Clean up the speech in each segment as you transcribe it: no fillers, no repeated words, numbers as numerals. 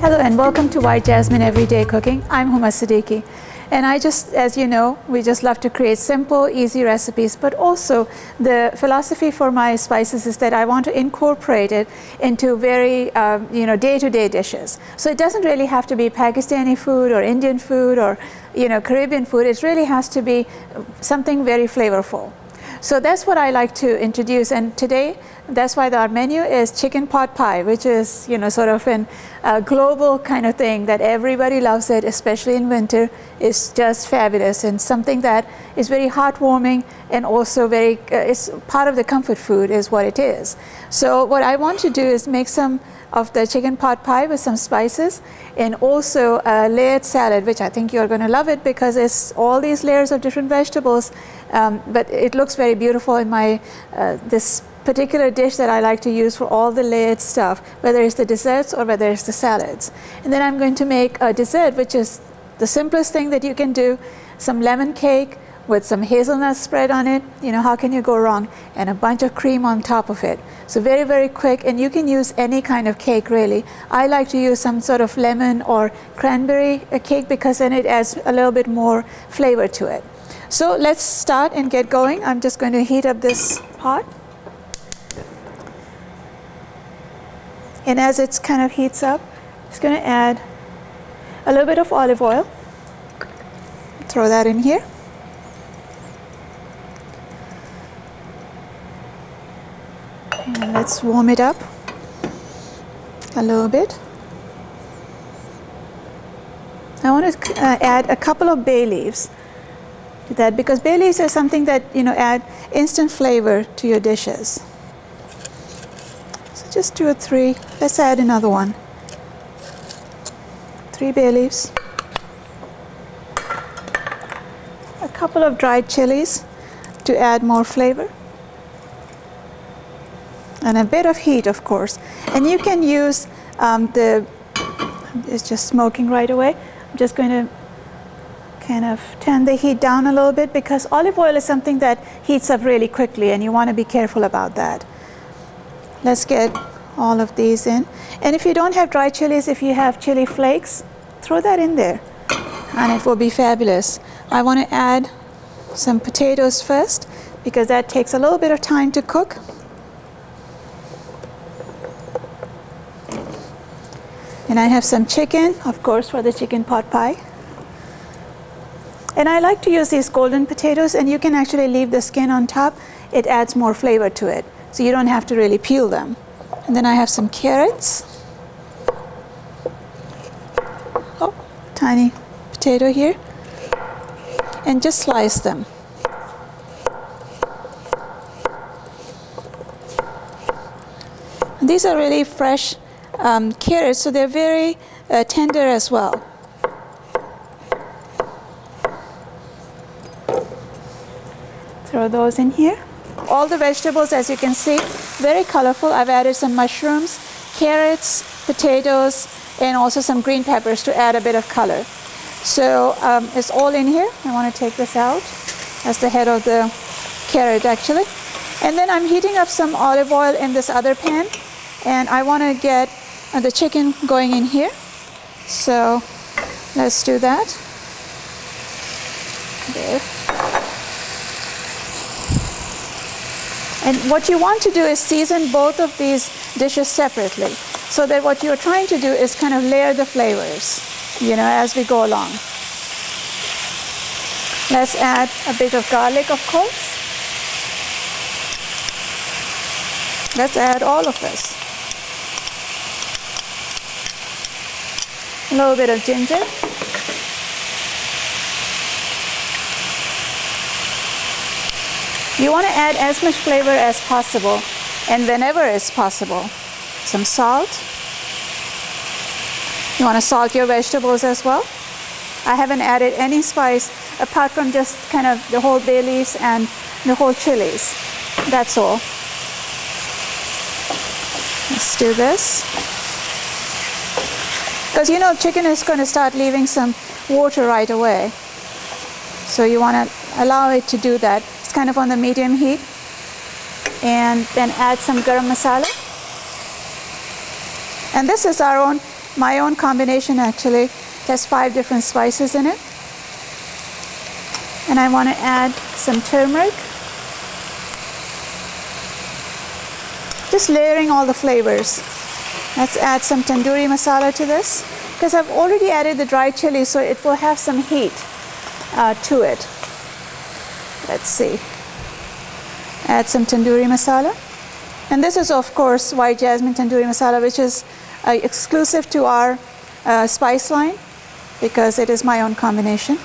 Hello and welcome to White Jasmine Everyday Cooking. I'm Huma Siddiqui. And as you know, we just love to create simple, easy recipes, but also the philosophy for my spices is that I want to incorporate it into very, day-to-day dishes. So it doesn't really have to be Pakistani food or Indian food or, Caribbean food. It really has to be something very flavorful. So that's what I like to introduce, and today that's why our menu is chicken pot pie, which is sort of a global kind of thing that everybody loves it, especially in winter. It's just fabulous and something that is very heartwarming and also very it's part of the comfort food is what it is. So what I want to do is make some of the chicken pot pie with some spices and also a layered salad, which I think you're going to love it because it's all these layers of different vegetables, but it looks very beautiful in my this particular dish that I like to use for all the layered stuff, whether it's the desserts or whether it's the salads. And then I'm going to make a dessert, which is the simplest thing that you can do, some lemon cake with some hazelnut spread on it. How can you go wrong? And a bunch of cream on top of it. So very, very quick, and you can use any kind of cake really. I like to use some sort of lemon or cranberry cake because then it adds a little bit more flavor to it. So let's start and get going. I'm just going to heat up this pot. And as it kind of heats up, I'm just going to add a little bit of olive oil. Throw that in here. And let's warm it up a little bit. I want to add a couple of bay leaves to that because bay leaves are something that add instant flavor to your dishes. So just 2 or 3. Let's add another one. 3 bay leaves. A couple of dried chilies to add more flavor. And a bit of heat, of course. And you can use it's just smoking right away. I'm just going to kind of turn the heat down a little bit because olive oil is something that heats up really quickly and you want to be careful about that. Let's get all of these in. And if you don't have dry chilies, if you have chili flakes, throw that in there and it will be fabulous. I want to add some potatoes first because that takes a little bit of time to cook. And I have some chicken, of course, for the chicken pot pie. And I like to use these golden potatoes, and you can actually leave the skin on top. It adds more flavor to it, so you don't have to really peel them. And then I have some carrots. Oh, tiny potato here. And just slice them. And these are really fresh carrots, so they're very tender as well. Throw those in here. All the vegetables, as you can see, very colorful. I've added some mushrooms, carrots, potatoes, and also some green peppers to add a bit of color. So it's all in here. I want to take this out. That's the head of the carrot actually. And then I'm heating up some olive oil in this other pan, and I want to get the chicken going in here. So let's do that. There. And what you want to do is season both of these dishes separately so that what you're trying to do is kind of layer the flavors, as we go along. Let's add a bit of garlic, of course. Let's add all of this. A little bit of ginger. You want to add as much flavor as possible and whenever it's possible. Some salt. You want to salt your vegetables as well. I haven't added any spice apart from just kind of the whole bay leaves and the whole chilies. That's all. Let's do this. Because chicken is going to start leaving some water right away. So you want to allow it to do that. It's kind of on the medium heat. And then add some garam masala. And this is our own my own combination actually. It has 5 different spices in it. And I want to add some turmeric. Just layering all the flavors. Let's add some tandoori masala to this, because I've already added the dry chili, so it will have some heat to it. Let's see. Add some tandoori masala. And this is, of course, white jasmine tandoori masala, which is exclusive to our spice line, because it is my own combination.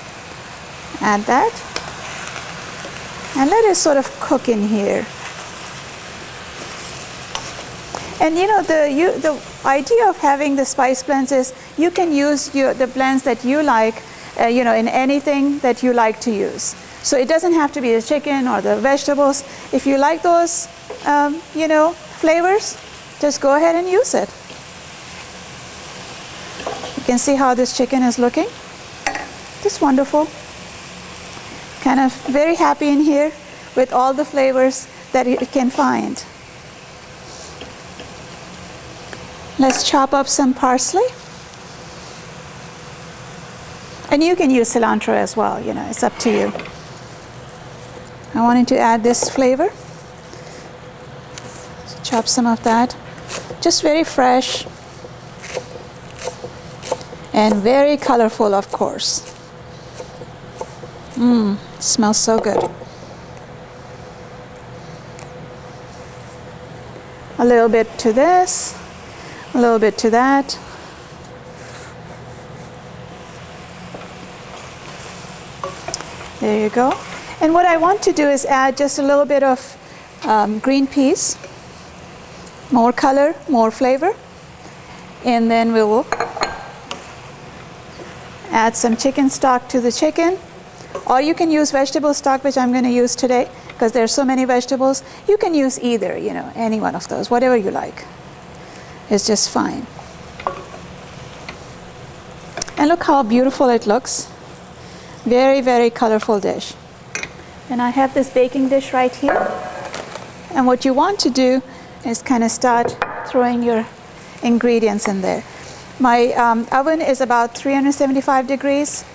Add that. And let it sort of cook in here. And you know, the idea of having the spice blends is you can use the blends that you like, you know, in anything that you like to use. So it doesn't have to be the chicken or the vegetables. If you like those, you know, flavors, just go ahead and use it. You can see how this chicken is looking. Just wonderful. Kind of very happy in here with all the flavors that it can find. Let's chop up some parsley. And you can use cilantro as well, you know, it's up to you. I wanted to add this flavor. So chop some of that. Just very fresh and very colorful, of course. Smells so good. A little bit to this. A little bit to that. There you go. And what I want to do is add just a little bit of green peas. More color, more flavor. And then we will add some chicken stock to the chicken. Or you can use vegetable stock, which I'm going to use today, because there's so many vegetables. You can use either, you know, any one of those, whatever you like. It's just fine. And look how beautiful it looks. Very, very colorful dish. And I have this baking dish right here. And what you want to do is kind of start throwing your ingredients in there. My oven is about 375 degrees.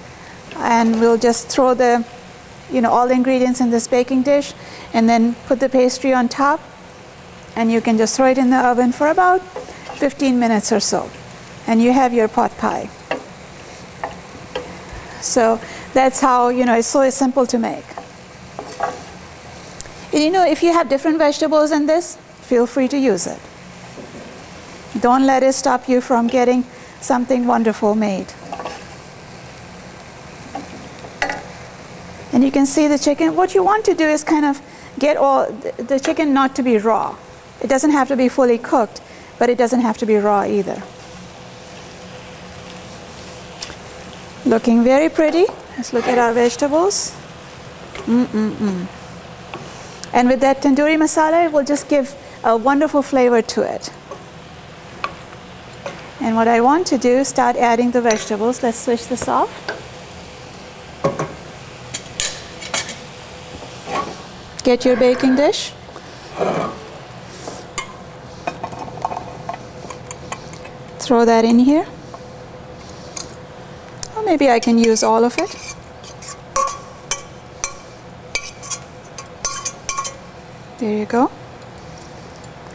And we'll just throw the, you know, all the ingredients in this baking dish and then put the pastry on top. And you can just throw it in the oven for about 15 minutes or so. And you have your pot pie. So that's how, you know, it's so simple to make. And you know, if you have different vegetables in this, feel free to use it. Don't let it stop you from getting something wonderful made. And you can see the chicken. What you want to do is kind of get all the chicken not to be raw. It doesn't have to be fully cooked, but it doesn't have to be raw either. Looking very pretty. Let's look at our vegetables. And with that tandoori masala, it will just give a wonderful flavor to it. And what I want to do is start adding the vegetables. Let's switch this off. Get your baking dish. Throw that in here. Or maybe I can use all of it. There you go.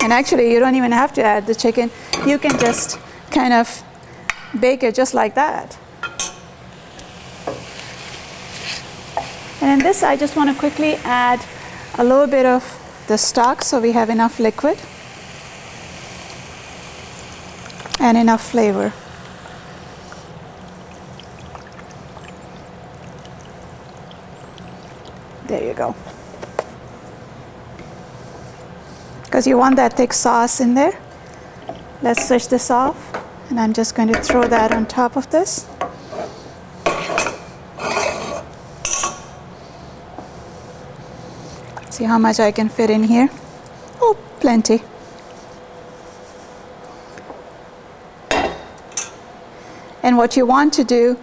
And actually, you don't even have to add the chicken. You can just kind of bake it just like that. And in this, I just want to quickly add a little bit of the stock so we have enough liquid and enough flavor. There you go. Because you want that thick sauce in there. Let's switch this off, and I'm just going to throw that on top of this. See how much I can fit in here. Oh, plenty. And what you want to do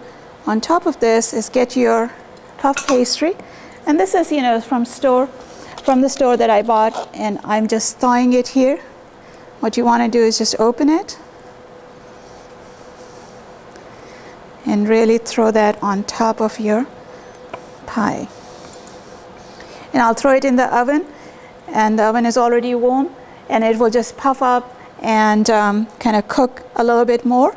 on top of this is get your puff pastry. And this is, you know, from the store that I bought, and I'm just thawing it here. What you want to do is just open it. and really throw that on top of your pie. And I'll throw it in the oven, and the oven is already warm, and it will just puff up and kind of cook a little bit more.